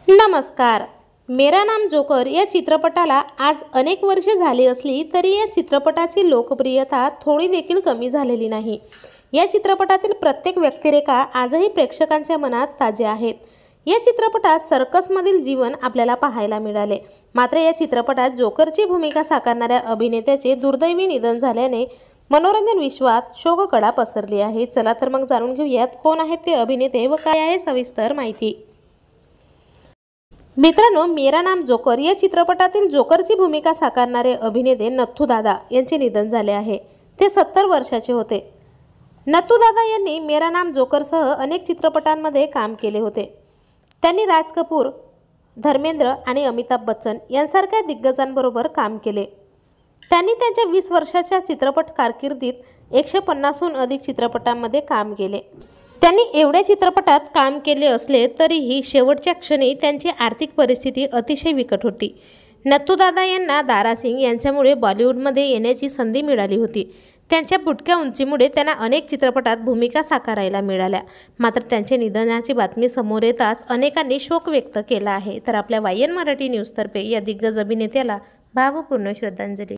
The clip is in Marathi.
नमस्कार. मेरा नाम जोकर या चित्रपटाला आज अनेक वर्षे झाली असली तरी या चित्रपटाची लोकप्रियता थोडी देखील कमी झालेली नाही. या चित्रपटातील प्रत्येक व्यक्तिरेखा आजही प्रेक्षकांच्या मनात ताज्या आहेत. या चित्रपटात सर्कसमधील जीवन आपल्याला पाहायला मिळाले. मात्र या चित्रपटात जोकरची भूमिका साकारणाऱ्या अभिनेत्याचे दुर्दैवी निधन झाल्याने मनोरंजन विश्वात शोककळा पसरली आहे. चला तर मग जाणून घेऊयात कोण आहेत ते अभिनेते व काय आहे सविस्तर माहिती. मित्रांनो, मेरा नाम जोकर या चित्रपटातील जोकरची भूमिका साकारणारे अभिनेते नथू दादा यांचे निधन झाले आहे. ते 70 वर्षाचे होते. नथू दादा यांनी मेरा नाम जोकरसह अनेक चित्रपटांमध्ये काम केले होते. त्यांनी राज कपूर, धर्मेंद्र आणि अमिताभ बच्चन यांसारख्या दिग्गजांबरोबर काम केले. त्यांनी त्यांच्या 20 वर्षाच्या चित्रपट कारकिर्दीत 150हून अधिक चित्रपटांमध्ये काम केले. त्यांनी एवढ्या चित्रपटात काम केले असले तरीही शेवटच्या क्षणी त्यांची आर्थिक परिस्थिती अतिशय बिकट होती. नथू दादा यांना दारा सिंग यांच्यामुळे बॉलिवूडमध्ये येण्याची संधी मिळाली होती. त्यांच्या बुटक्या उंचीमुळे त्यांना अनेक चित्रपटात भूमिका साकारायला मिळाल्या. मात्र त्यांच्या निधनाची बातमी समोर येताच अनेकांनी शोक व्यक्त केला आहे. तर आपल्या वायन मराठी न्यूजतर्फे या दिग्गज अभिनेत्याला भावपूर्ण श्रद्धांजली.